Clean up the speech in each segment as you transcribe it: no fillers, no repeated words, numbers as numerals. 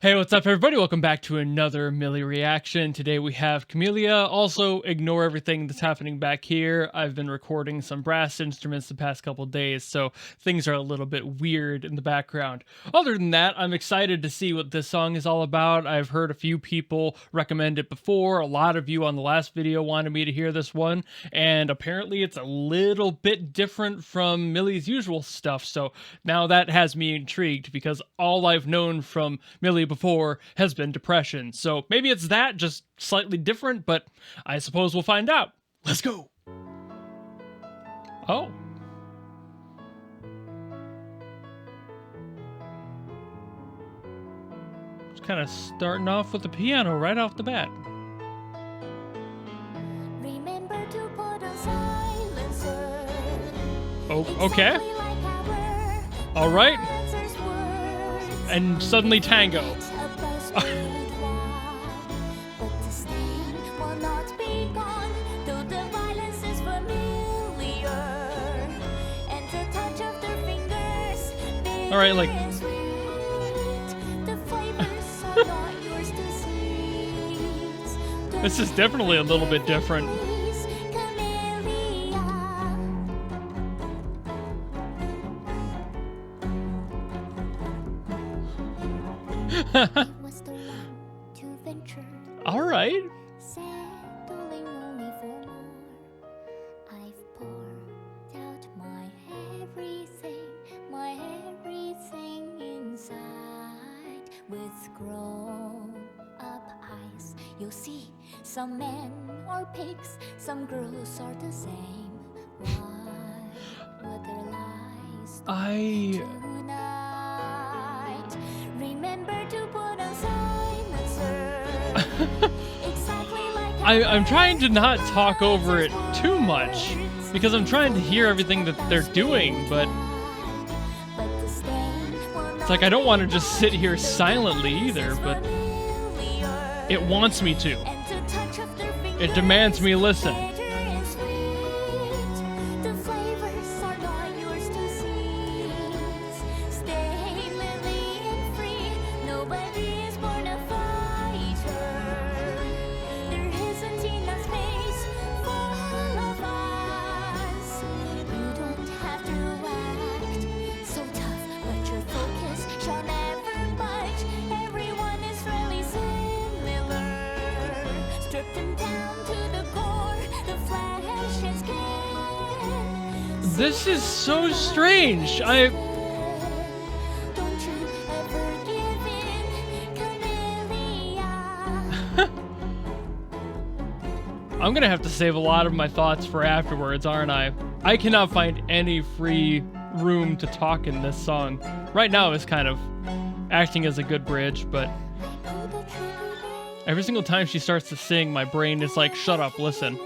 Hey, what's up, everybody? Welcome back to another Mili reaction. Today we have Camelia. Also, ignore everything that's happening back here. I've been recording some brass instruments the past couple days, so things are a little bit weird in the background. Other than that, I'm excited to see what this song is all about. I've heard a few people recommend it before. A lot of you on the last video wanted me to hear this one, and apparently it's a little bit different from Mili's usual stuff, so now that has me intrigued because all I've known from Mili before has been depression. So maybe it's that, just slightly different, but I suppose we'll find out. Let's go. Oh. Just kind of starting off with the piano right off the bat. Remember to put on silencer. Oh, okay. All right. And suddenly tango. All right, like. This is definitely a little bit different. All right. Settling only for more. I've poured out my everything inside. With grown up eyes, you'll see some men are pigs, some girls are the same. What their lies tonight. Remember to put on silencer. Exactly like I'm trying to not talk over it too much because I'm trying to hear everything that they're doing, but it's like I don't want to just sit here silently either, but it wants me to. It demands me listen. This is so strange. Don't you ever give in, Camelia. I'm gonna have to save a lot of my thoughts for afterwards, aren't I? I cannot find any free room to talk in this song. Right now it's kind of acting as a good bridge, but every single time she starts to sing, my brain is like, shut up, listen.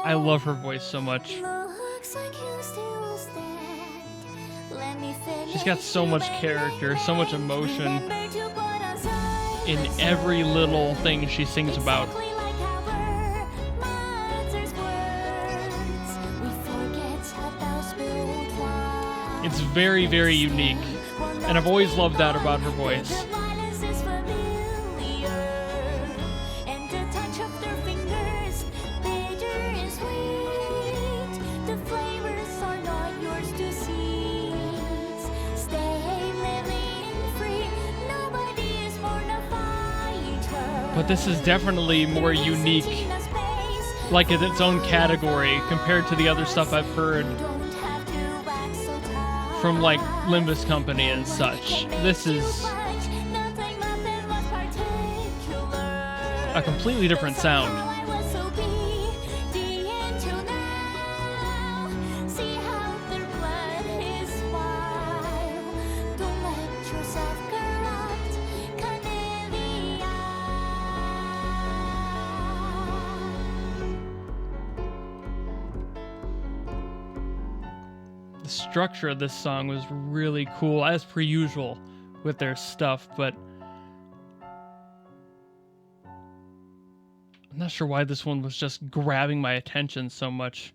I love her voice so much. She's got so much character, so much emotion in every little thing she sings about. It's very, very unique, and I've always loved that about her voice. But this is definitely more unique, like in its own category, compared to the other stuff I've heard from like Limbus Company and such. This is a completely different sound. The structure of this song was really cool, as per usual with their stuff, but I'm not sure why this one was just grabbing my attention so much.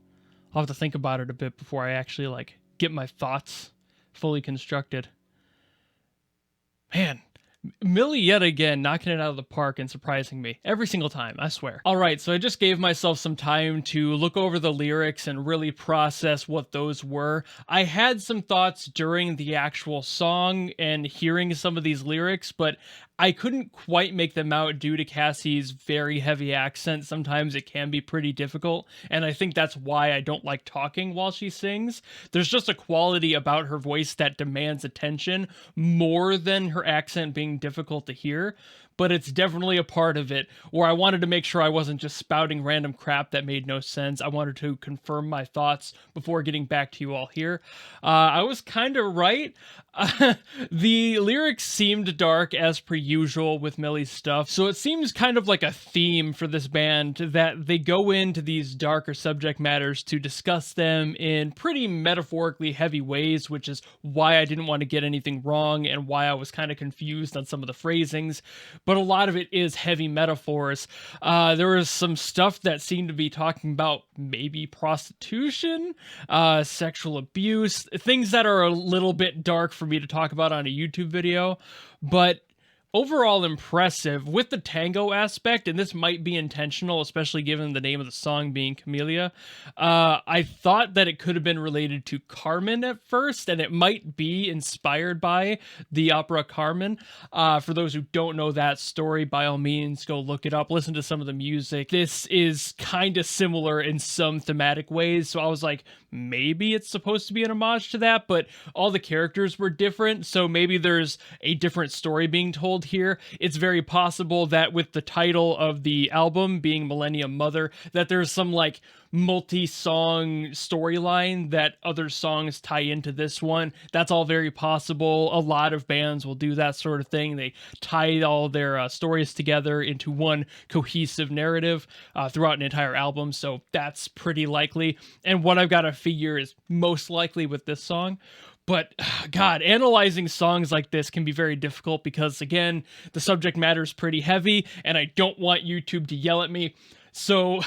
I'll have to think about it a bit before I actually like get my thoughts fully constructed. Man, Mili yet again knocking it out of the park and surprising me every single time, I swear. All right, so I just gave myself some time to look over the lyrics and really process what those were. I had some thoughts during the actual song and hearing some of these lyrics, but I couldn't quite make them out due to Cassie's very heavy accent. Sometimes it can be pretty difficult, and I think that's why I don't like talking while she sings. There's just a quality about her voice that demands attention more than her accent being difficult to hear, but it's definitely a part of it where I wanted to make sure I wasn't just spouting random crap that made no sense. I wanted to confirm my thoughts before getting back to you all here. I was kind of right. The lyrics seemed dark as per usual with Mili's stuff, so it seems kind of like a theme for this band that they go into these darker subject matters to discuss them in pretty metaphorically heavy ways, which is why I didn't want to get anything wrong and why I was kind of confused on some of the phrasings. But a lot of it is heavy metaphors. There was some stuff that seemed to be talking about maybe prostitution, sexual abuse, things that are a little bit dark for me to talk about on a YouTube video, but overall impressive with the tango aspect, and this might be intentional, especially given the name of the song being Camelia. I thought that it could have been related to Carmen at first, and it might be inspired by the opera Carmen. For those who don't know that story, by all means, go look it up, listen to some of the music. This is kind of similar in some thematic ways, so I was like, maybe it's supposed to be an homage to that, but all the characters were different, so maybe there's a different story being told here. It's very possible that with the title of the album being Millennium Mother, that there's some like multi-song storyline that other songs tie into this one. That's all very possible. A lot of bands will do that sort of thing. They tie all their stories together into one cohesive narrative throughout an entire album, so that's pretty likely. And what I've got to figure is most likely with this song. But God, analyzing songs like this can be very difficult because, again, the subject matter is pretty heavy, and I don't want YouTube to yell at me. So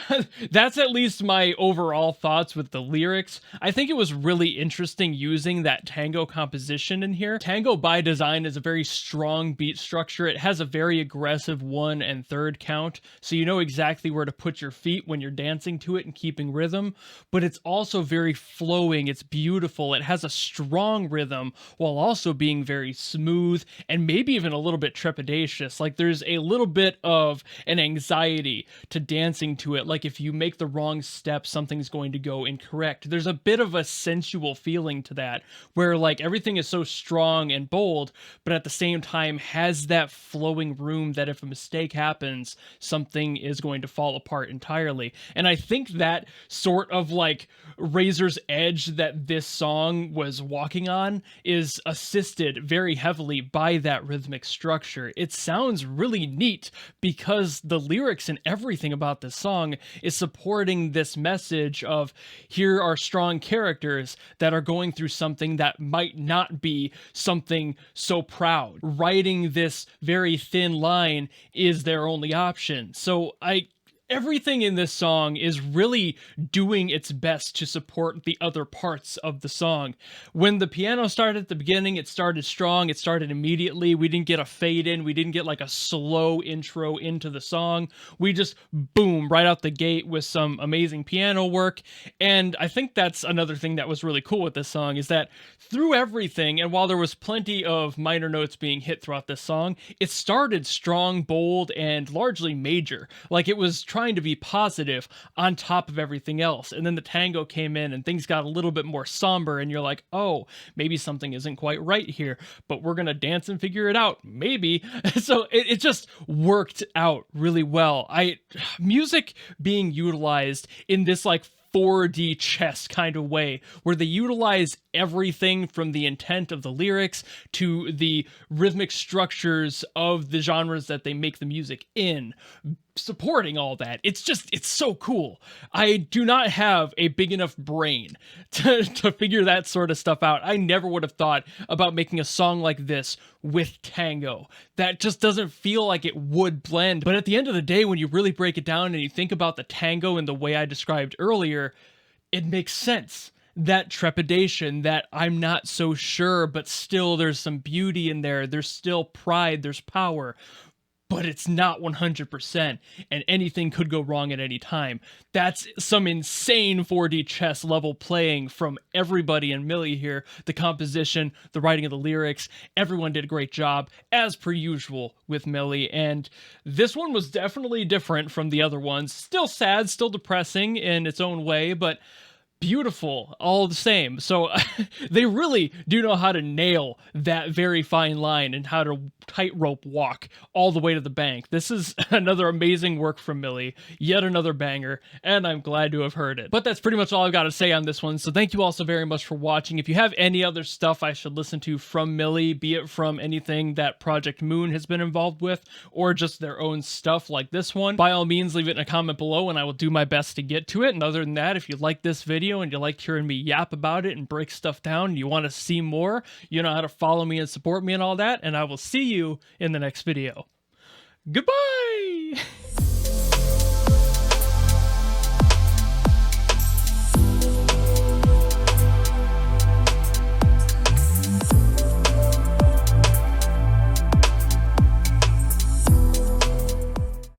that's at least my overall thoughts with the lyrics. I think it was really interesting using that tango composition in here. Tango by design is a very strong beat structure. It has a very aggressive 1 and 3rd count, so you know exactly where to put your feet when you're dancing to it and keeping rhythm, but it's also very flowing. It's beautiful. It has a strong rhythm while also being very smooth and maybe even a little bit trepidatious. Like there's a little bit of an anxiety to dance to it, like if you make the wrong step, something's going to go incorrect. There's a bit of a sensual feeling to that, where like everything is so strong and bold, but at the same time has that flowing room that if a mistake happens, something is going to fall apart entirely. And I think that sort of like razor's edge that this song was walking on is assisted very heavily by that rhythmic structure. It sounds really neat because the lyrics and everything about this song is supporting this message of here are strong characters that are going through something that might not be something so proud. Writing this very thin line is their only option. So everything in this song is really doing its best to support the other parts of the song. When the piano started at the beginning, it started strong. It started immediately. We didn't get a fade in. We didn't get like a slow intro into the song. We just boom right out the gate with some amazing piano work. And I think that's another thing that was really cool with this song is that through everything, and while there was plenty of minor notes being hit throughout this song, it started strong, bold, and largely major. Like it was trying to be positive on top of everything else. And then the tango came in and things got a little bit more somber and you're like, oh, maybe something isn't quite right here, but we're going to dance and figure it out. Maybe. So it just worked out really well. Music being utilized in this like 4D chess kind of way, where they utilize everything from the intent of the lyrics to the rhythmic structures of the genres that they make the music in supporting all that. It's so cool. I do not have a big enough brain to figure that sort of stuff out. I never would have thought about making a song like this with tango. That just doesn't feel like it would blend. But at the end of the day, when you really break it down and you think about the tango in the way I described earlier, it makes sense. That trepidation, that I'm not so sure, but still there's some beauty in there. There's still pride, there's power, but it's not 100%, and anything could go wrong at any time. That's some insane 4D chess level playing from everybody in Mili here. The composition, the writing of the lyrics, everyone did a great job, as per usual with Mili, and this one was definitely different from the other ones. Still sad, still depressing in its own way, but beautiful all the same. So they really do know how to nail that very fine line and how to tightrope walk all the way to the bank. This is another amazing work from Mili, yet another banger, and I'm glad to have heard it. But that's pretty much all I've got to say on this one, so thank you all so very much for watching. If you have any other stuff I should listen to from Mili, be it from anything that Project Moon has been involved with, or just their own stuff like this one, by all means leave it in a comment below and I will do my best to get to it. And other than that, if you like this video and you like hearing me yap about it and break stuff down and you want to see more, you know how to follow me and support me and all that, and I will see you in the next video. Goodbye!